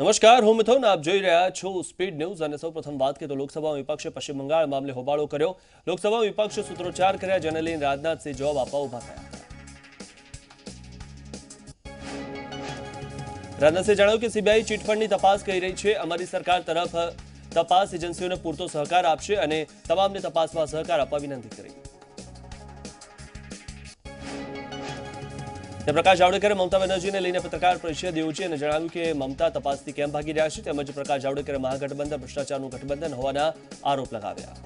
નમસ્કાર, હું મિથુન. આપ જોઈ રહ્યા છો સ્પીડ ન્યૂઝ અને સૌપ્રથમ વાત કરીએ તો લોકસભામાં વિપક્ષે પશ્ચિમ બંગાળ મામલે હોબાળો કર્યો. લોકસભામાં વિપક્ષે સૂત્રોચ્ચાર કર્યા, જેને લઈને રાજનાથસિંહ જવાબ આપવા ઉભા થયા હતા. રાજનાથસિંહે જણાવ્યું કે સીબીઆઈ ચીટફંડની તપાસ કરી રહી છે. અમારી સરકાર તરફ તપાસ એજન્સીઓને પૂરતો સહકાર આપશે અને તમામને તપાસમાં સહકાર આપવા વિનંતી કરી. પ્રકાશ જાવડેકરે મમતા બેનર્જીને લઈને પત્રકાર પરિષદ યોજી અને જણાવ્યું કે મમતા તપાસથી કેમ ભાગી રહ્યા છે. તેમજ પ્રકાશ જાવડેકરે મહાગઠબંધન ભ્રષ્ટાચારનું ગઠબંધન હોવાના આરોપ લગાવ્યા.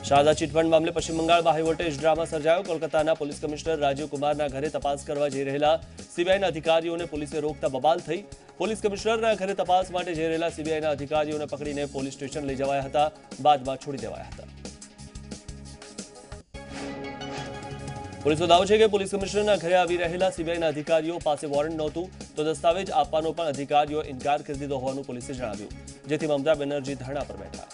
શારદા ચીટફંડ મામલે પશ્ચિમ બંગાળમાં હાઈવોલ્ટેજ ડ્રામા સર્જાયો. કોલકાતાના પોલીસ કમિશનર રાજીવ કુમારના ઘરે તપાસ કરવા જઈ રહેલા સીબીઆઈના અધિકારીઓને પોલીસે રોકતા બબાલ થઈ. પોલીસ કમિશનરના ઘરે તપાસ માટે જઈ રહેલા સીબીઆઈના અધિકારીઓને પકડીને પોલીસ સ્ટેશન લઈ જવાયા હતા. બાદમાં છોડી દેવાયા હતા. પોલીસનો દાવો છે કે પોલીસ કમિશનરના ઘરે આવી રહેલા સીબીઆઈના અધિકારીઓ પાસે વોરંટ નહોતું, તો દસ્તાવેજ આપવાનો પણ અધિકારીઓ ઇનકાર કરી દીધો હોવાનું પોલીસે જણાવ્યું, જેથી મમતા બેનર્જી ધરણા પર બેઠા.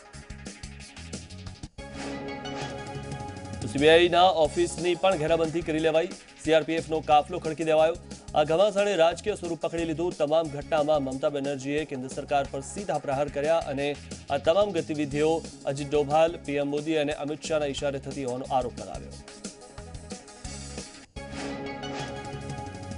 સીબીઆઈના ઓફિસની પણ ઘેરાબંધી કરી લેવાઈ. સીઆરપીએફનો કાફલો ખડકી દેવાયો. આ ઘમાસાણે રાજકીય સ્વરૂપ પકડી લીધું. તમામ ઘટનામાં મમતા બેનર્જીએ કેન્દ્ર સરકાર પર સીધા પ્રહાર કર્યા અને આ તમામ ગતિવિધિઓ અજીત ડોભાલ, પીએમ મોદી અને અમિત શાહના ઇશારે થતી હોવાનો આરોપ લગાવ્યો.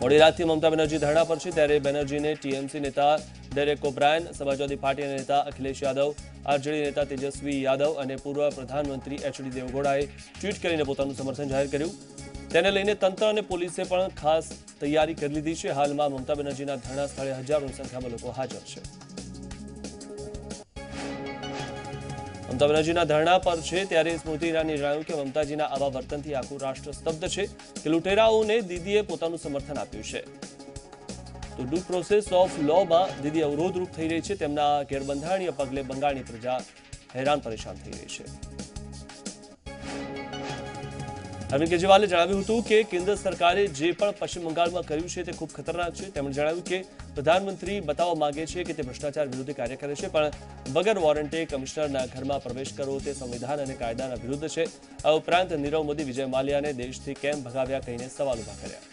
મોડી રાતથી મમતા બેનર્જી ધરણા પર છે, ત્યારે બેનર્જીને ટીએમસી નેતા ડેરેક ઓબ્રાયન, સમાજવાદી પાર્ટીના નેતા અખિલેશ યાદવ, આરજેડી નેતા તેજસ્વી યાદવ અને પૂર્વ પ્રધાનમંત્રી એચડી દેવગૌડાએ ટ્વીટ કરીને પોતાનું સમર્થન જાહેર કર્યું. તેને લઈને તંત્ર અને પોલીસે પણ ખાસ તૈયારી કરી લીધી છે. હાલમાં મમતા બેનર્જીના ધરણા સ્થળે હજારોની સંખ્યામાં લોકો હાજર છે. મમતા બેનર્જીના ધરણા પર છે, ત્યારે સ્મૃતિ ઈરાનીએ જણાવ્યું કે મમતાજીના આવા વર્તનથી આખું રાષ્ટ્ર સ્તબ્ધ છે કે લૂંટેરાઓને દીદીએ પોતાનું સમર્થન આપ્યું છે. તો ડ્યુ પ્રોસેસ ઓફ લોમાં દીદી અવરોધરૂપ થઈ રહી છે. તેમના ગેરબંધારણીય પગલે બંગાળની પ્રજા હેરાન પરેશાન થઈ રહી છે. અરવિંદ કેજરીવાલે જણાવ્યું હતું કે કેન્દ્ર સરકારે જે પણ પશ્ચિમ બંગાળમાં કર્યું છે તે ખૂબ ખતરનાક છે. તેમણે જણાવ્યું કે પ્રધાનમંત્રી બતાવવા માંગે છે કે તે ભ્રષ્ટાચાર વિરુદ્ધ કાર્ય કરે છે, પણ વગર વોરંટે કમિશનરના ઘરમાં પ્રવેશ કરવો તે સંવિધાન અને કાયદાના વિરુદ્ધ છે. આ ઉપરાંત નીરવ મોદી, વિજય માલ્યાને દેશથી કેમ ભગાવ્યા કહીને સવાલ ઉભા કર્યા.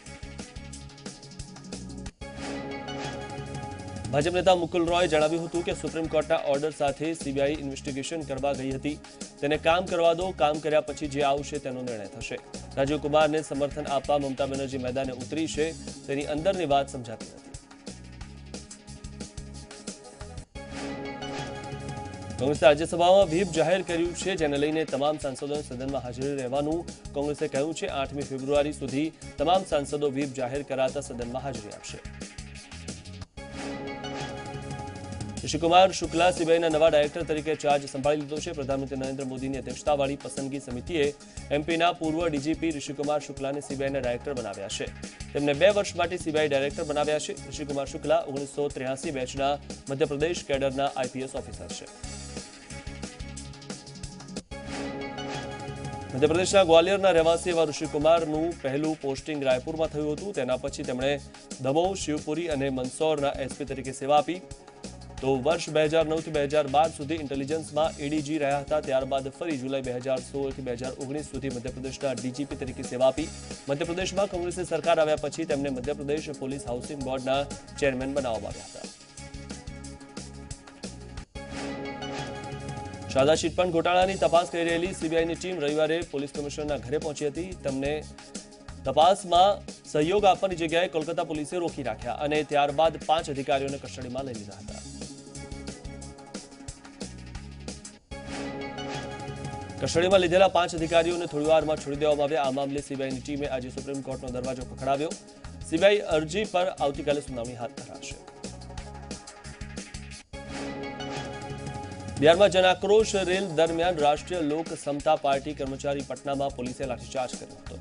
ભાજપ નેતા મુકુલ રોયે જણાવ્યું હતું કે સુપ્રીમ કોર્ટના ઓર્ડર સાથે સીબીઆઈ ઇન્વેસ્ટિગેશન કરવા ગઈ હતી. તેને કામ કરવા દો. કામ કર્યા પછી જે આવશે તેનો નિર્ણય થશે. રાજીવ કુમારને સમર્થન આપવા મમતા બેનર્જી મેદાને ઉતરી છે. તેની અંદરની વાત સમજાતી નથી. કોંગ્રેસે રાજ્યસભામાં વ્હીપ જાહેર કર્યું છે, જેને લઈને તમામ સાંસદોને સદનમાં હાજર રહેવાનું કોંગ્રેસે કહ્યું છે. 8મી ફેબ્રુઆરી સુધી તમામ સાંસદો વ્હીપ જાહેર કરાતા સદનમાં હાજરી આપશે. ઋષિકુમાર શુક્લા સીબીઆઈના નવા ડાયરેક્ટર તરીકે ચાર્જ સંભાળી લીધો છે. પ્રધાનમંત્રી નરેન્દ્ર મોદીની અધ્યક્ષતાવાળી પસંદગી સમિતિએ એમપીના પૂર્વ ડીજીપી ઋષિકુમાર શુક્લાને સીબીઆઈના ડાયરેક્ટર બનાવ્યા છે. તેમને 2 વર્ષ માટે સીબીઆઈ ડાયરેક્ટર બનાવ્યા છે. ઋષિકુમાર શુક્લા 1983 બેચના મધ્યપ્રદેશ કેડરના આઈપીએસ ઓફિસર છે. મધ્યપ્રદેશના ગ્વાલિયરના રહેવાસી એવા ઋષિકુમારનું પહેલું પોસ્ટિંગ રાયપુરમાં થયું હતું. તેના પછી તેમણે દમોહ, શિવપુરી અને મંદસૌરના એસપી તરીકે સેવા આપી. તો વર્ષ 2009 થી 2012 સુધી ઇન્ટેલિજન્સમાં એડીજી રહ્યા હતા. ત્યારબાદ ફરી જુલાઈ 2016 થી 2019 સુધી મધ્યપ્રદેશના ડીજીપી તરીકે સેવા આપી. મધ્યપ્રદેશમાં કોંગ્રેસની સરકાર આવ્યા પછી તેમને મધ્યપ્રદેશ પોલીસ હાઉસિંગ બોર્ડના ચેરમેન બનાવવામાં આવ્યા હતા. શારદા ચીટફંડ ઘોટાળાની તપાસ કરી રહેલી સીબીઆઈની ટીમ રવિવારે પોલીસ કમિશનરના ઘરે પહોંચી હતી. તેમને તપાસમાં સહયોગ આપવાની જગ્યાએ કોલકાતા પોલીસે રોકી રાખ્યા અને ત્યારબાદ 5 અધિકારીઓને કસ્ટડીમાં લઈ લીધા હતા. કસ્ટડીમાં લીધેલા 5 અધિકારીઓને થોડીવારમાં છોડી દેવામાં આવ્યા. આ મામલે સીબીઆઈની ટીમે આજે સુપ્રીમ કોર્ટનો દરવાજો ખખડાવ્યો. સીબીઆઈ અરજી પર આવતીકાલે સુનાવણી હાથ ધરાશે. બિહારમાં જનાક્રોશ રેલ દરમિયાન રાષ્ટ્રીય લોક સમતા પાર્ટી કર્મચારી પટનામાં પોલીસે લાઠીચાર્જ કર્યો હતો.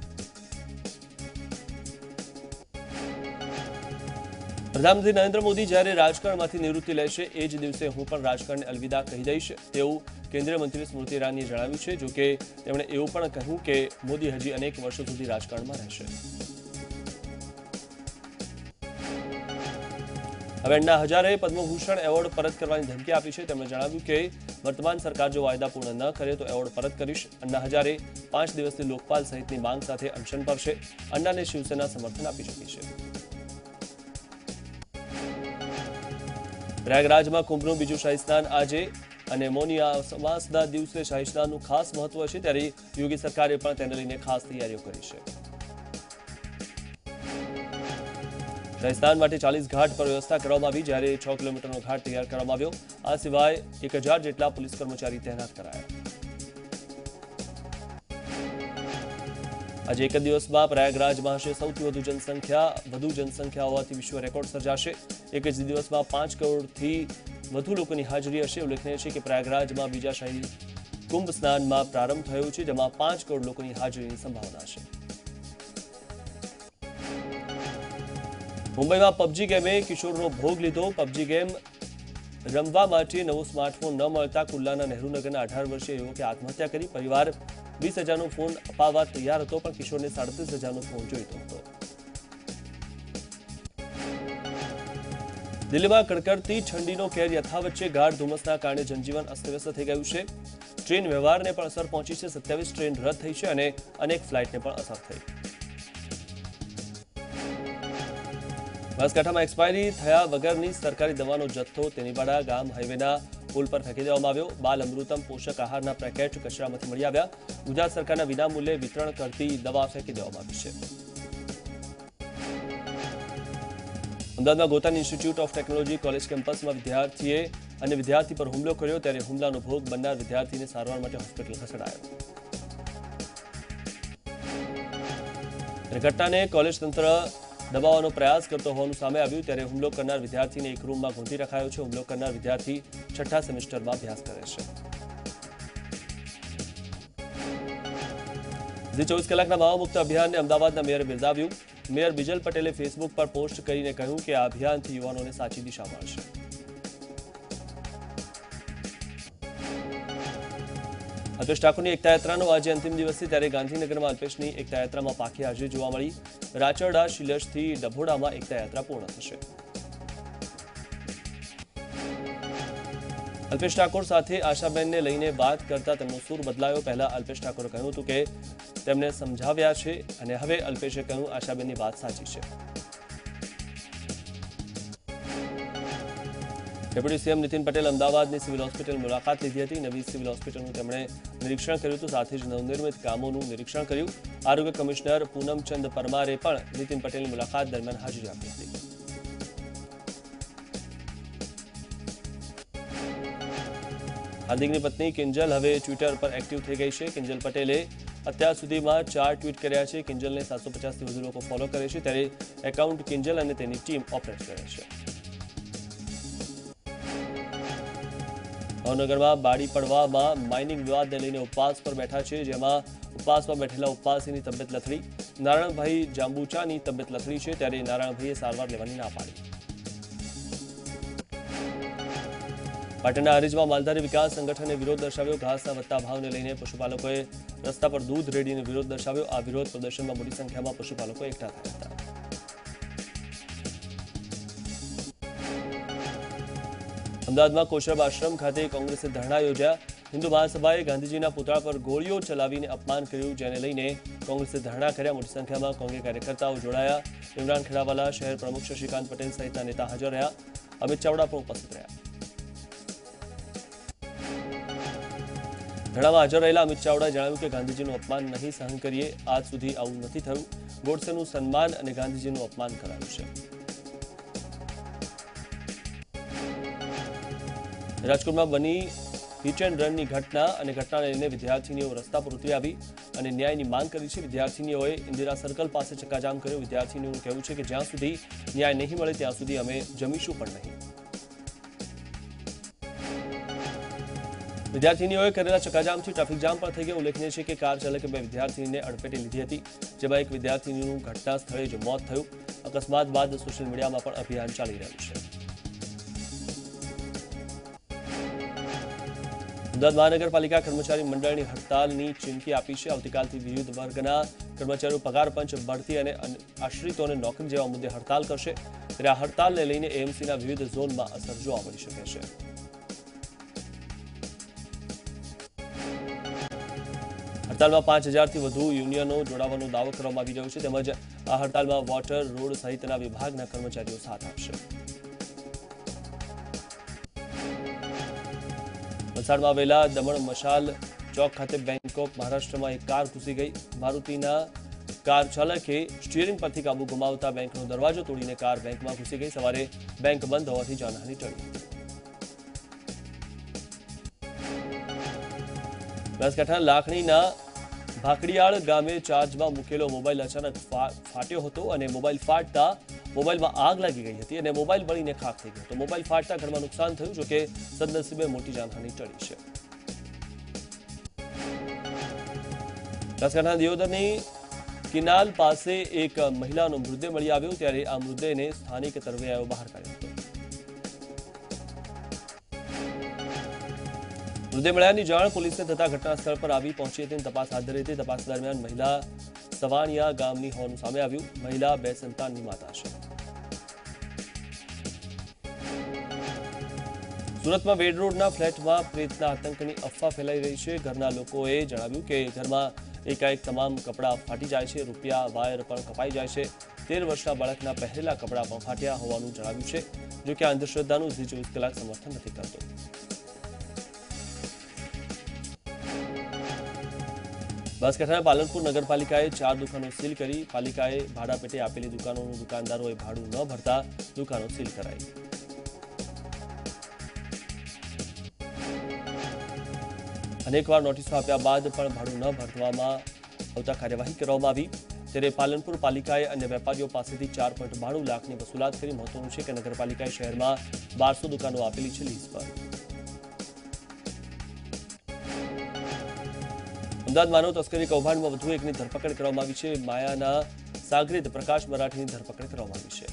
પ્રધાનમંત્રી નરેન્દ્ર મોદી જ્યારે રાજકારણમાંથી નિવૃત્તિ લેશે એ જ દિવસે હું પણ રાજકારણને અલવિદા કહી દઈશ તેવું કેન્દ્રીય મંત્રી સ્મૃતિ ઈરાનીએ જણાવ્યું છે. જોકે તેમણે એવું પણ કહ્યું કે મોદી હજી અનેક વર્ષો સુધી રાજકારણમાં રહેશે. હવે અન્ના હજારેએ પદ્મભૂષણ એવોર્ડ પરત કરવાની ધમકી આપી છે. તેમણે જણાવ્યું કે વર્તમાન સરકાર જો વાયદા પૂર્ણ ન કરે તો એવોર્ડ પરત કરીશ. અન્ના હજારે 5 દિવસની લોકપાલ સહિતની માંગ સાથે અનશન પર છે. અન્નાને શિવસેના સમર્થન આપી ચૂકી છે. પ્રયાગરાજમાં કુંભનું બીજું શાહી સ્નાન આજે અને મૌની અમાસના દિવસે શાહી સ્નાનનું ખાસ મહત્વ છે, ત્યારે યોગી સરકારે પણ તેને લઈને ખાસ તૈયારીઓ કરી છે. શાહી સ્નાન માટે 40 ઘાટ પર વ્યવસ્થા કરવામાં આવી, જ્યારે 6 કિલોમીટરનો ઘાટ તૈયાર કરવામાં આવ્યો. આ સિવાય 1000 જેટલા પોલીસ કર્મચારી તૈનાત કરાયા. આજે એક જ દિવસમાં પ્રયાગરાજમાં હશે સૌથી વધુ જનસંખ્યા હોવાથી વિશ્વ રેકોર્ડ સર્જાશે. એક જ દિવસમાં 5 કરોડથી વધુ લોકોની હાજરી હશે. ઉલ્લેખનીય છે કે પ્રયાગરાજમાં બીજા શાહી કુંભ સ્નાનમાં પ્રારંભ થયો છે, જેમાં 5 કરોડ લોકોની હાજરીની સંભાવના છે. મુંબઈમાં પબજી ગેમે કિશોરનો ભોગ લીધો. પબજી ગેમ રમવા માટે નવો સ્માર્ટફોન ન મળતા કુલ્લાના નહેરુનગરના 18 વર્ષીય યુવકે આત્મહત્યા કરી. પરિવાર 20,000નો ફોન અપાવવા તૈયાર હતો, પણ કિશોરને 37,000નો ફોન જોઈતો હતો. દિલ્હીમાં કડકડતી ઠંડીનો કેર યથાવત છે. ગાઢ ધુમ્મસના કારણે જનજીવન અસ્તવ્યસ્ત થઈ ગયું છે. ટ્રેન વ્યવહારને પણ અસર પહોંચી છે. 27 ટ્રેન રદ થઈ છે અને અનેક ફ્લાઇટને પણ અસર થઈ. બનાસકાંઠામાં એક્સપાયરી થયા વગરની સરકારી દવાનો જથ્થો તેનીવાડા ગામ હાઈવેના પુલ પર ફેંકી દેવામાં આવ્યો. બાલ અમૃતમ પોષક આહારના પેકેટ કચરામાંથી મળી આવ્યા. ગુજરાત સરકારના વિનામૂલ્યે વિતરણ કરતી દવા ફેંકી દેવામાં આવી છે. અમદાવાદમાં ગોતાની ઇન્સ્ટિટ્યૂટ ઓફ ટેકનોલોજી કોલેજ કેમ્પસમાં વિદ્યાર્થી પર હુમલો કર્યો, ત્યારે હુમલાનો ભોગ બનનાર વિદ્યાર્થીને સારવાર માટે હોસ્પિટલ ખસેડાયો. ઘટનાને કોલેજ તંત્ર દબાવવાનો પ્રયાસ કરતો હોવાનું સામે આવ્યું, ત્યારે હુમલો કરનાર વિદ્યાર્થીને એક રૂમમાં ગૂંથી રખાયો છે. હુમલો કરનાર વિદ્યાર્થી 6ઠ્ઠા સેમેસ્ટરમાં અભ્યાસ કરે છે. 24 કલાકના માવા મુક્ત અભિયાનને અમદાવાદના મેયરે બિરદાવ્યું. મેયર બિજલ પટેલે ફેસબુક પર પોસ્ટ કરીને કહ્યું કે આ અભિયાનથી યુવાનોને સાચી દિશા મળશે. અલ્પેશ ઠાકોરની એકતા યાત્રાનો આજે અંતિમ દિવસ છે, ત્યારે ગાંધીનગરમાં અલ્પેશની એકતા યાત્રામાં પાકી હાજરી જોવા મળી. રાચરડા શિલજથી ડભોડામાં એકતા યાત્રા પૂર્ણ થશે. અલ્પેશ ઠાકોર સાથે આશાબેનને લઈને વાત કરતા તેમનો સૂર બદલાયો. પહેલા અલ્પેશ ઠાકોરે કહ્યું હતું કે તેમને સમજાવ્યા છે, અને હવે અલ્પેશે કહ્યું આશાબેનની વાત સાચી છે. ડેપ્યુટી સીએમ નીતિન પટેલ અમદાવાદની સિવિલ હોસ્પિટલ મુલાકાત લીધી હતી. નવી સિવિલ હોસ્પિટલનું તેમણે નિરીક્ષણ કર્યું હતું, સાથે જ નવનિર્મિત કામોનું નિરીક્ષણ કર્યું. આરોગ્ય કમિશનર પૂનમચંદ પરમારે પણ નીતિન પટેલની મુલાકાત દરમિયાન હાજરી આપી હતી. હાર્દિકની પત્ની કિંજલ હવે ટ્વિટર પર એક્ટિવ થઈ ગઈ છે. કિંજલ પટેલે અત્યાર સુધીમાં 4 ટ્વીટ કર્યા છે. કિંજલને 750થી વધુ લોકો ફોલો કરે છે, ત્યારે એકાઉન્ટ કિંજલ અને તેની ટીમ ઓપરેટ કરે છે. ભાવનગરમાં બાળી પડવામાં માઇનિંગ વિવાદને લઈને ઉપવાસ પર બેઠા છે, જેમાં ઉપવાસમાં બેઠેલા ઉપવાસીની તબિયત લથડી. નારાયણભાઈ જાંબુચાની તબિયત લથડી છે, ત્યારે નારાયણભાઈએ સારવાર લેવાની ના પાડી. પાટણના હરીજમાં માલધારી વિકાસ સંગઠને વિરોધ દર્શાવ્યો. ઘાસના વધતા ભાવને લઈને પશુપાલકોએ રસ્તા પર દૂધ રેડીને વિરોધ દર્શાવ્યો. આ વિરોધ પ્રદર્શનમાં મોટી સંખ્યામાં પશુપાલકો એકઠા થયા હતા. અમદાવાદમાં કોશરબ આશ્રમ ખાતે કોંગ્રેસે ધરણા યોજ્યા. હિન્દુ મહાસભાએ ગાંધીજીના પુતળા પર ગોળીઓ ચલાવીને અપમાન કર્યું, જેને લઈને કોંગ્રેસે ધરણા કર્યા. મોટી સંખ્યામાં કોંગ્રેસ કાર્યકર્તાઓ જોડાયા. ઇમરાન ખેડાવાલા, શહેર પ્રમુખ શશિકાંત પટેલ સહિતના નેતા હાજર રહ્યા. અમિત ચાવડા પણ ઉપસ્થિત રહ્યા. ધરણામાં હાજર રહેલા અમિત ચાવડાએ જણાવ્યું કે ગાંધીજીનું અપમાન નહીં સહન કરીએ. આજ સુધી આવું નથી થયું. ગોડસેનું સન્માન અને ગાંધીજીનું અપમાન કરાયું છે. રાજકોટમાં બની હિટ એન્ડ રનની ઘટના ઘટનાને લઈને વિદ્યાર્થીનીઓ રસ્તા પર ઉતરી આવી અને ન્યાયની માંગ કરી છે. વિદ્યાર્થીનીઓએ ઇન્દિરા સર્કલ પાસે ચક્કાજામ કર્યો. વિદ્યાર્થીનીઓનું કહેવું છે કે જ્યાં સુધી ન્યાય નહીં મળે ત્યાં સુધી અમે જમીશું પણ નહીં. વિદ્યાર્થીનીઓએ કરેલા ચક્કાજામથી ટ્રાફિક જામ પણ થઈ ગયો. ઉલ્લેખનીય છે કે કાર ચાલકે 2 વિદ્યાર્થીનીને અડફેટે લીધી હતી, જેમાં એક વિદ્યાર્થીનીનું ઘટના સ્થળે જ મોત થયું. અકસ્માત બાદ સોશિયલ મીડિયામાં પણ અભિયાન ચાલી રહ્યું છે. અમદાવાદ મહાનગરપાલિકા કર્મચારી મંડળની હડતાલની ચીમકી આપી છે. આવતીકાલથી વિવિધ વર્ગના કર્મચારીઓ પગાર પંચ, બઢતી અને આશ્રિતોને નોકરી જેવા મુદ્દે હડતાલ કરશે. ત્યારે આ હડતાલને લઈને એએમસીના વિવિધ ઝોનમાં અસર જોવા મળી શકે છે. હડતાલમાં 5,000થી વધુ યુનિયનો જોડાવાનો દાવો કરવામાં આવી રહ્યો છે. તેમજ આ હડતાલમાં વોટર, રોડ સહિતના વિભાગના કર્મચારીઓ સાથ આપશે. વલસાડમાં આવેલા દમણ મશાલ ચોક ખાતે બેંક ઓફ મહારાષ્ટ્રમાં એક કાર ઘૂસી ગઈ. મારુતિના કાર ચાલકે સ્ટીયરિંગ પરથી કાબુ ગુમાવતા બેંકનો દરવાજો તોડીને કાર બેંકમાં ઘૂસી ગઈ. સવારે બેંક બંધ હોવાથી જાનહાનિ ટળી હતી. બનાસકાંઠાના લાખણીના ભાકડીયાળ ગામે ચાર્જમાં મૂકેલો મોબાઈલ અચાનક ફાટ્યો હતો અને મોબાઈલ ફાટતા મોબાઈલમાં આગ લાગી ગઈ હતી અને મોબાઈલ બળીને ખાખ થઈ ગયો હતો. મોબાઈલ ફાટતા ઘરમાં નુકસાન થયું, જોકે સદનસીબે મોટી જાનહાનિ ટળી છે. બનાસકાંઠાના દિયોદરની કિનાલ પાસે એક મહિલાનો મૃતદેહ મળી આવ્યો, ત્યારે આ મૃતદેહને સ્થાનિક તરવૈયાઓ બહાર કાઢ્યો હતો. મૃતદેહ મળ્યાની જાણ પોલીસને થતા ઘટના સ્થળ પર આવી પહોંચી હતી. તપાસ હાથ ધરી હતી. તપાસ દરમિયાન મહિલા સવાણિયા ગામની હોવાનું સામે આવ્યું. મહિલા 2 સંતાનની માતા છે. સુરતમાં વેડ રોડના ફ્લેટમાં પ્રેતના આતંકની અફવા ફેલાઈ રહી છે. ઘરના લોકોએ જણાવ્યું કે ઘરમાં એકાએક તમામ કપડાં ફાટી જાય છે, રૂપિયા વાયર પણ કપાઈ જાય છે. 13 વર્ષના બાળકના પહેરેલા કપડાં પણ ફાટ્યા હોવાનું જણાવ્યું છે. જો કે આ અંધશ્રદ્ધાનું 24 કલાક સમર્થન નથી કરતું. બનાસકાંઠાના પાલનપુર નગરપાલિકાએ 4 દુકાનો સીલ કરી. પાલિકાએ ભાડા પેટે આપેલી દુકાનોનું દુકાનદારોએ ભાડું ન ભરતા દુકાનો સીલ કરાઈ. અનેકવાર નોટિસો આપ્યા બાદ પણ ભાડું ન ભરવામાં આવતા કાર્યવાહી કરવામાં આવી. ત્યારે પાલનપુર પાલિકાએ અન્ય વેપારીઓ પાસેથી 4.92 લાખની વસૂલાત કરી. મહત્વનું છે કે નગરપાલિકાએ શહેરમાં 1200 દુકાનો આપેલી છે લીઝ પર. અમદાવાદ માનવ તસ્કરી કૌભાંડમાં વધુ એકની ધરપકડ કરવામાં આવી છે. માયાના સાગરીત પ્રકાશ મરાઠીની ધરપકડ કરવામાં આવી છે.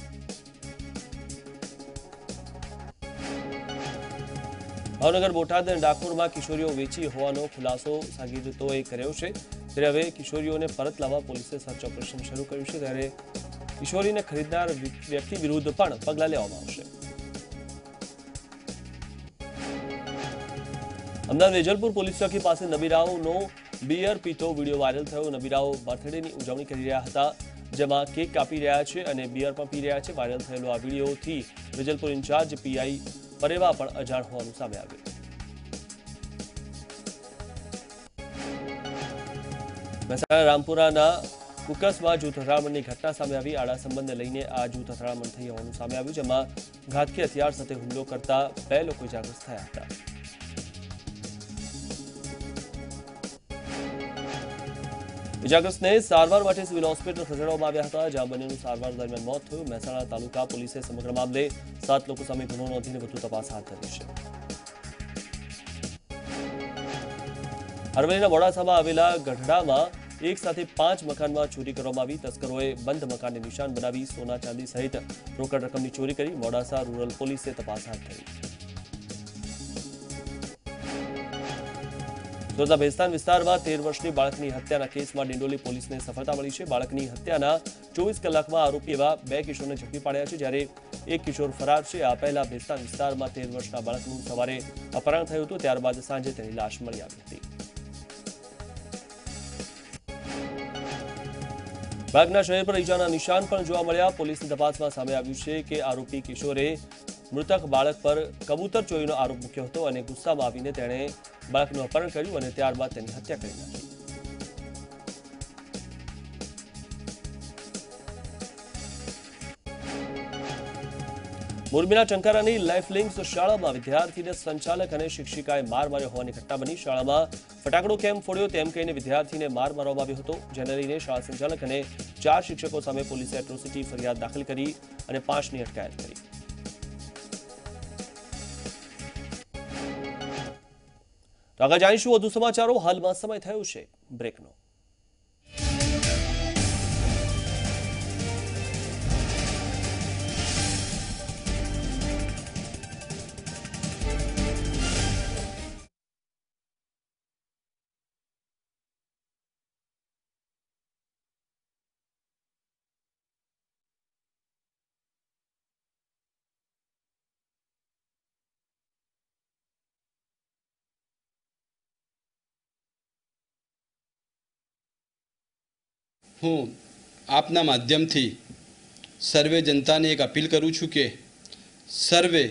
ભાવનગર, બોટાદ અને ડાકોરમાં કિશોરીઓ વેચી હોવાનો ખુલાસો સાગીરતોએ કર્યો છે. ત્યારે હવે કિશોરીઓને પરત લાવવા પોલીસે સર્ચ ઓપરેશન શરૂ કર્યું છે. ત્યારે કિશોરીને ખરીદનાર વ્યક્તિ વિરુદ્ધ પણ પગલાં લેવામાં આવશે. અમદાવાદ વેજલપુર પોલીસ ચોકી પાસે નબીરાઓનો બિયર પીતો વિડીયો વાયરલ થયો. નબીરાઓ બર્થડેની ઉજવણી કરી રહ્યા હતા, જેમાં કેક કાપી રહ્યા છે અને બિયર પણ પી રહ્યા છે. વાયરલ થયેલો આ વિડીયોથી વેજલપુર ઇન્ચાર્જ પીઆઈ પરેવા પણ અજાણ હોવાનું સામે આવ્યું. મહેસાણા રામપુરાના કુકસમાં જૂથ અથડામણની ઘટના સામે આવી. આડા સંબંધને લઈને આ જૂથ અથડામણ થઈ હોવાનું સામે આવ્યું, જેમાં ઘાતકી હથિયાર સાથે હુમલો કરતા 2 લોકો ઇજાગ્રસ્ત થયા હતા. ઇજાગ્રસ્તને સારવાર માટે સિવિલ હોસ્પિટલ ખસેડવામાં આવ્યા હતા, જ્યાં બંનેનું સારવાર દરમિયાન મોત થયું. મહેસાણા તાલુકા પોલીસે સમગ્ર મામલે 7 લોકો સામે ગુનો નોંધીને વધુ તપાસ હાથ ધરી છે. અરવલ્લીના મોડાસામાં આવેલા ગઢડામાં એક સાથે 5 મકાનમાં ચોરી કરવામાં આવી. તસ્કરોએ બંધ મકાનને નિશાન બનાવી સોના ચાંદી સહિત રોકડ રકમની ચોરી કરી. મોડાસા રૂરલ પોલીસે તપાસ હાથ ધરી. સુરતના ભેસ્તાન વિસ્તારમાં 13 વર્ષની બાળકની હત્યાના કેસમાં ડિંડોલી પોલીસને સફળતા મળી છે. બાળકની હત્યાના 24 કલાકમાં આરોપી એવા 2 કિશોરને ઝડપી પાડ્યા છે, જ્યારે એક કિશોર ફરાર છે. આ પહેલા ભેસ્તાન વિસ્તારમાં 13 વર્ષના બાળકનું સવારે અપહરણ થયું હતું, ત્યારબાદ સાંજે તેની લાશ મળી આવી હતી. બાળકના શરીર પર ઈજાના નિશાન પણ જોવા મળ્યા. પોલીસની તપાસમાં સામે આવ્યું છે કે આરોપી કિશોરે મૃતક બાળક પર કબૂતર ચોરીનો આરોપ મૂક્યો હતો અને ગુસ્સામાં આવીને તેણે બાળકનું અપહરણ કર્યું અને ત્યારબાદ તેની હત્યા કરી નાખી. મોરબીના ચંકારાની લાઈફ લિંક્સ શાળામાં વિદ્યાર્થીને સંચાલક અને શિક્ષિકાએ માર માર્યો હોવાની ઘટના બની. શાળામાં ફટાકડો કેમ ફોડ્યો તેમ કહીને વિદ્યાર્થીને માર મારવામાં આવ્યો હતો, જેને લઈને શાળા સંચાલક અને 4 શિક્ષકો સામે પોલીસે એટ્રોસિટી ફરિયાદ દાખલ કરી અને 5ની અટકાયત કરી. આગળ જાણીશું વધુ સમાચારો. હાલમાં સમય થયો છે બ્રેકનો. હું આપના માધ્યમથી સર્વે જનતાને એક અપીલ કરું છું કે સર્વે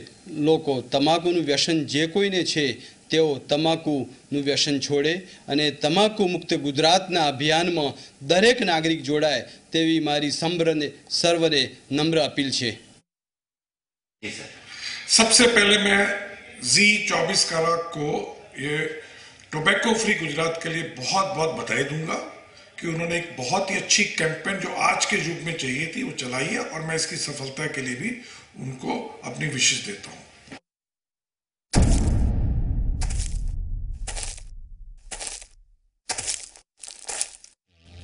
લોકો તમાકુનું વ્યસન જે કોઈને છે તેઓ તમાકુનું વ્યસન છોડે અને તમાકુ મુક્ત ગુજરાતના અભિયાનમાં દરેક નાગરિક જોડાય તેવી મારી સર્વને નમ્ર અપીલ છે. सबसे पहले मैं जी24 कलाक को ये टोबैको फ्री गुजरात के लिए बहुत बहुत बधाई दूंगा कि उन्होंने एक बहुत ही अच्छी कैंपेन जो आज के युग में चाहिए थी वो चलाई है और मैं इसकी सफलता के लिए भी उनको अपनी विशेष देता हूं.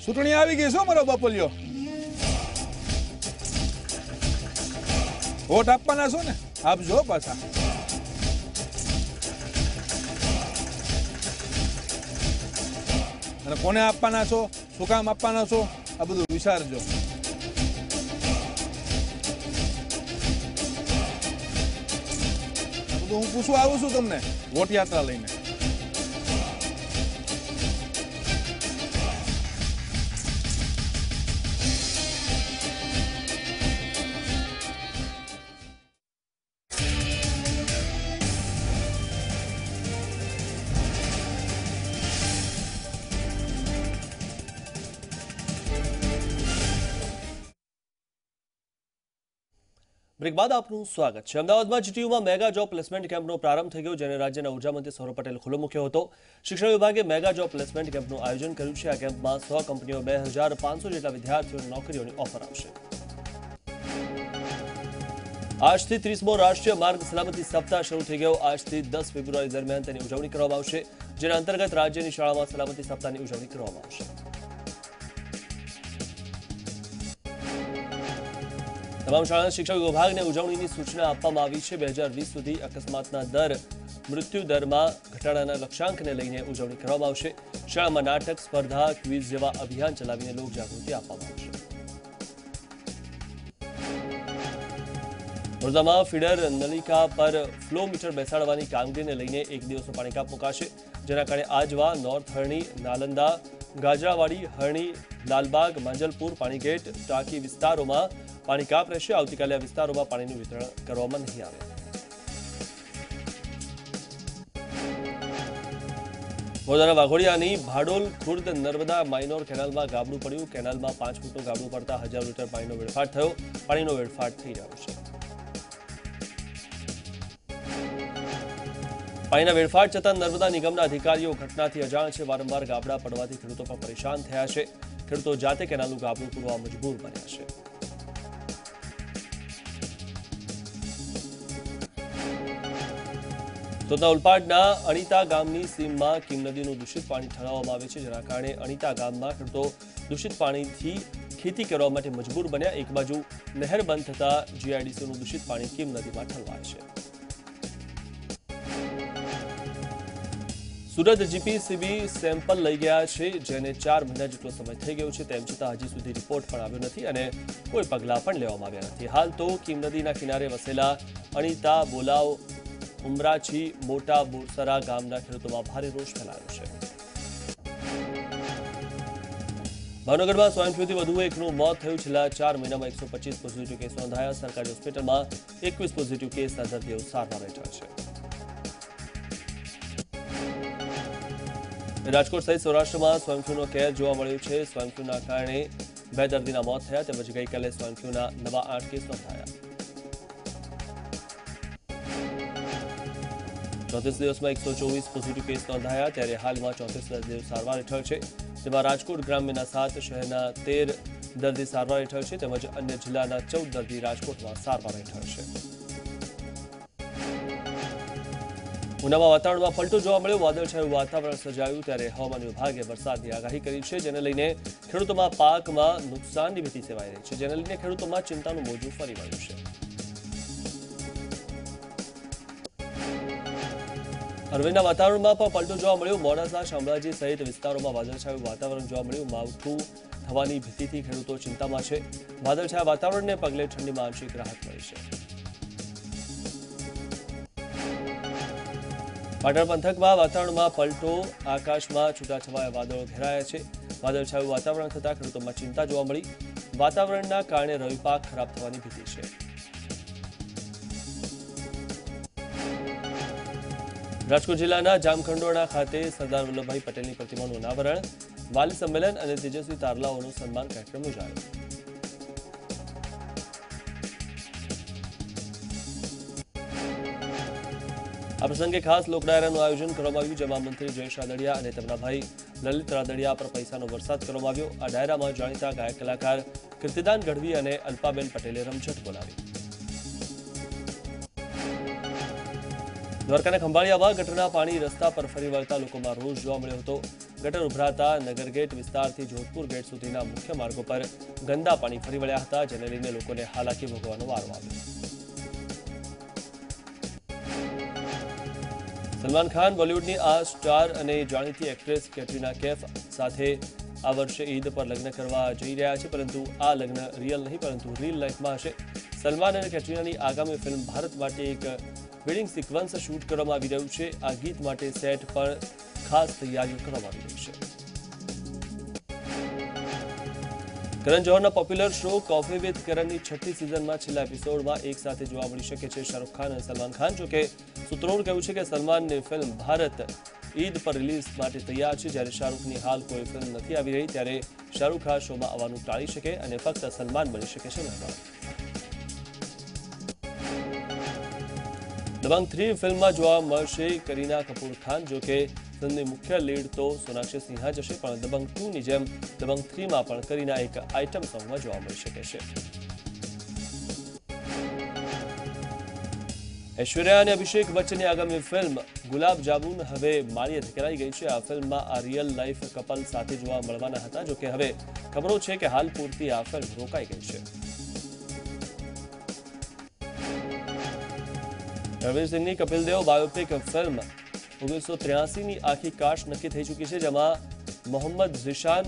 ચૂંટણી આવી ગઈ છો મારો બાપલિયો, વોટ આપવાના છો ને, આપજો પાછા. અને કોને આપવાના છો, શું કામ આપવાના છો, આ બધું વિચારજો. આ બધું હું પૂછવા આવું છું તમને વોટ યાત્રા લઈને. બ્રેક બાદ આપનું સ્વાગત છે. અમદાવાદમાં જીટીયુમાં મેગા જોબ પ્લેસમેન્ટ કેમ્પનો પ્રારંભ થઈ ગયો, જેને રાજ્યના ઉર્જા મંત્રી સૌરભ પટેલે ખુલ્લો મૂક્યો હતો. શિક્ષણ વિભાગે મેગા જોબ પ્લેસમેન્ટ કેમ્પનું આયોજન કર્યું છે. આ કેમ્પમાં 100 કંપનીઓ 2500 જેટલા વિદ્યાર્થીઓને નોકરીઓની ઓફર આપશે. આજથી 30મો રાષ્ટ્રીય માર્ગ સલામતી સપ્તાહ શરૂ થઈ ગયો. આજથી 10 ફેબ્રુઆરી દરમિયાન તેની ઉજવણી કરવામાં આવશે, જેના અંતર્ગત રાજ્યની શાળામાં સલામતી સપ્તાહની ઉજવણી કરવામાં આવશે. તમામ શાળા શિક્ષણ વિભાગને ઉજવણીની સૂચના આપવામાં આવી છે. 2020 સુધી અકસ્માતના દર, મૃત્યુ દરમાં ઘટાડાના લક્ષ્યાંકને લઈને ઉજવણી કરવામાં આવશે. શાળામાં નાટક, સ્પર્ધા, ક્વિઝ જેવા અભિયાન ચલાવીને લોકજાગૃતિ આપવામાં આવશે. વડોદરામાં ફીડર નલિકા પર ફ્લો મીટર બેસાડવાની કામગીરીને લઈને 1 દિવસનો પાણી કાપ મુકાશે, જેના કારણે આજવા, નોર્થ હરણી, નાલંદા, ગાજરાવાડી, હરણી, લાલબાગ, માંજલપુર, પાણીગેટ, ટાંકી વિસ્તારોમાં પાણી કાપ રહેશે. આવતીકાલે આ વિસ્તારોમાં પાણીનું વિતરણ કરવામાં નહીં આવે. વડોદરા વાઘોડિયાની ભાડોલ ખુર્દ નર્મદા માઇનોર કેનાલમાં ગાબડું પડ્યું. કેનાલમાં 5 ફૂટનું ગાબડું પડતા 1000 લીટર પાણીનો વેડફાટ થયો. પાણીનો વેડફાટ થઈ રહ્યો છે. પાણીના વેડફાટ જતાં નર્મદા નિગમના અધિકારીઓ ઘટનાથી અજાણ છે. વારંવાર ગાબડા પડવાથી ખેડૂતો પણ પરેશાન થયા છે. ખેડૂતો જાતે કેનાલનું ગાબડું પૂરવા મજબૂર બન્યા છે. સુરતના ઉલપાડના અણીતા ગામની સીમમાં કીમ નદીનું દૂષિત પાણી ઠલવવામાં આવે છે, જેના કારણે અણીતા ગામમાં ખેડૂતો દૂષિત પાણીથી ખેતી કરવા માટે મજબૂર બન્યા. એક બાજુ નહેર બંધ થતા જીઆઈડીસીનું દૂષિત પાણી કીમ નદીમાં ઠલવાય છે. સુરત જીપીસીબી સેમ્પલ લઈ ગયા છે, જેને 4 મહિના જેટલો સમય થઈ ગયો છે. તેમ છતાં હજી સુધી રિપોર્ટ પણ આવ્યો નથી અને કોઈ પગલાં પણ લેવામાં આવ્યા નથી. હાલ તો કીમ નદીના કિનારે વસેલા અણીતા, બોલાવ, ઉમરાછી, મોટા બોરસરા ગામના ખેડૂતોમાં ભારે રોષ ફેલાયો છે. ભાવનગરમાં સ્વાઇન ફ્લૂથી વધુ એકનું મોત થયું. છેલ્લા 4 મહિનામાં 125 પોઝિટિવ કેસ નોંધાયા. સરકારી હોસ્પિટલમાં 21 પોઝિટિવ કેસના દર્દીઓ સારવાર હેઠળ છે. રાજકોટ સહિત સૌરાષ્ટ્રમાં સ્વાઇન ફ્લૂનો કહેર જોવા મળ્યો છે. સ્વાઇન ફ્લૂના કારણે 2 દર્દીના મોત થયા. તેમજ ગઈકાલે સ્વાઇન ફ્લૂના નવા 8 કેસ નોંધાયા. 34 દિવસમાં 124 પોઝિટિવ કેસ નોંધાયા. ત્યારે હાલમાં 34 દર્દીઓ સારવાર હેઠળ છે. જેમાં રાજકોટ ગ્રામ્યના 7, શહેરના 13 દર્દી સારવાર હેઠળ છે. તેમજ અન્ય જિલ્લાના 14 દર્દી રાજકોટમાં સારવાર હેઠળ છે. ઉનામાં વાતાવરણમાં પલટો જોવા મળ્યો. વાદળછાયું વાતાવરણ સર્જાયું. ત્યારે હવામાન વિભાગે વરસાદની આગાહી કરી છે, જેને લઈને ખેડૂતોમાં પાકમાં નુકસાનની ભીતિ સેવાઈ રહી છે, જેને લઈને ખેડૂતોમાં ચિંતાનું મોજું ફરી વળ્યું છે. અરવલ્લીના વાતાવરણમાં પણ પલટો જોવા મળ્યો. મોડાસા, શામળાજી સહિત વિસ્તારોમાં વાદળછાયું વાતાવરણ જોવા મળ્યું. માવઠું થવાની ભીતિથી ખેડૂતો ચિંતામાં છે. વાદળછાયા વાતાવરણને પગલે ઠંડીમાં આંશિક રાહત મળી છે. પાટણ પંથકમાં વાતાવરણમાં પલટો. આકાશમાં છૂટાછવાયા વાદળો ઘેરાયા છે. વાદળછાયું વાતાવરણ થતાં ખેડૂતોમાં ચિંતા જોવા મળી. વાતાવરણના કારણે રવિ પાક ખરાબ થવાની ભીતિ છે. રાજકોટ જિલ્લાના જામખંડોરણા ખાતે સરદાર વલ્લભભાઈ પટેલની પ્રતિમાનું અનાવરણ, વાલી સંમેલન અને તેજસ્વી તારલાઓનો સન્માન કાર્યક્રમ યોજાયો. આ પ્રસંગે ખાસ લોકડાયરાનું આયોજન કરવામાં આવ્યું, જેમાં મંત્રી જયેશ રાદડિયા અને તેમના ભાઈ લલિત રાદડિયા પર પૈસાનો વરસાદ કરવામાં આવ્યો. આ ડાયરામાં જાણીતા ગાયક કલાકાર કીર્તિદાન ગઢવી અને અલ્પાબેન પટેલે રમઝટ બોલાવી. દ્વારકાના ખંભાળિયામાં ગટરના પાણી રસ્તા પર ફરી વળતા લોકોમાં રોષ જોવા મળ્યો હતો. ગટર ઉભરાતા નગરગેટ વિસ્તારથી જોધપુર ગેટ સુધીના મુખ્ય માર્ગો પર ગંદા પાણી ફરી વળ્યા હતા, જેને લઈને લોકોને હાલાકી ભોગવવાનો વારો આવ્યો. સલમાન ખાન બોલિવૂડની આ સ્ટાર અને જાણીતી એક્ટ્રેસ કેટરીના કૈફ સાથે આ વર્ષે ઈદ પર લગ્ન કરવા જઈ રહ્યા છે, પરંતુ આ લગ્ન રિયલ નહીં પરંતુ રીલ લાઈફમાં હશે. સલમાન અને કેટરીનાની આગામી ફિલ્મ ભારત માટે એક વેડિંગ સિક્વન્સ શૂટ કરવામાં આવી રહ્યું છે. આ ગીત માટે સેટ પર ખાસ તૈયારીઓ કરવામાં આવી રહી છે. કરણ જોહરના પોપ્યુલર શો કોફી વિથ કરણની 6ઠ્ઠી સિઝનમાં છેલ્લા એપિસોડમાં એક સાથે જોવા મળી શકે છે શાહરૂખ ખાન અને સલમાન ખાન. જોકે સૂત્રોનું કહેવું છે કે સલમાનની ફિલ્મ ભારત ઈદ પર રિલીઝ માટે તૈયાર છે, જ્યારે શાહરૂખની હાલ કોઈ ફિલ્મ નથી આવી રહી, ત્યારે શાહરૂખ આ શોમાં આવવાનું ટાળી શકે અને ફક્ત સલમાન બની શકે છે મહેમાન. દબંગ 3 ફિલ્મમાં જોવા મળશે કરીના કપૂર ખાન. જોકે ફિલ્મની મુખ્ય લીડ તો સોનાક્ષી સિન્હા જશે, પણ દબંગ 2ની જેમ દબંગ 3માં પણ કરીના એક આઇટમ સોંગમાં જોવા મળી શકે છે. ઐશ્વર્યા અને અભિષેક બચ્ચનની આગામી ફિલ્મ ગુલાબ જામુન હવે માન્યતા કરાઈ ગઈ છે. આ ફિલ્મમાં આ રિયલ લાઈફ કપલ સાથે જોવા મળવાના હતા, જોકે હવે ખબરો છે કે હાલ પૂરતી આ ફિલ્મ રોકાઈ ગઈ છે. રણવીર સિંહની કપિલ દેવ બાયોપિક ફિલ્મ 1983ની આખી કાસ્ટ નક્કી થઈ ચૂકી છે, જેમાં મોહમ્મદ ઝિશાન,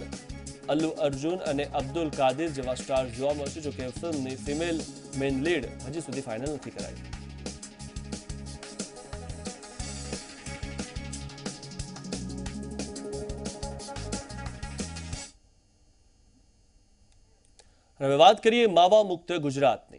અલ્લુ અર્જુન અને અબ્દુલ કાદિર જેવા સ્ટાર જોવા મળશે. જોકે ફિલ્મની ફિમેલ મેઇન લીડ હજી સુધી ફાઇનલ નથી કરાઈ. હવે વાત કરીએ માવા મુક્ત ગુજરાતની.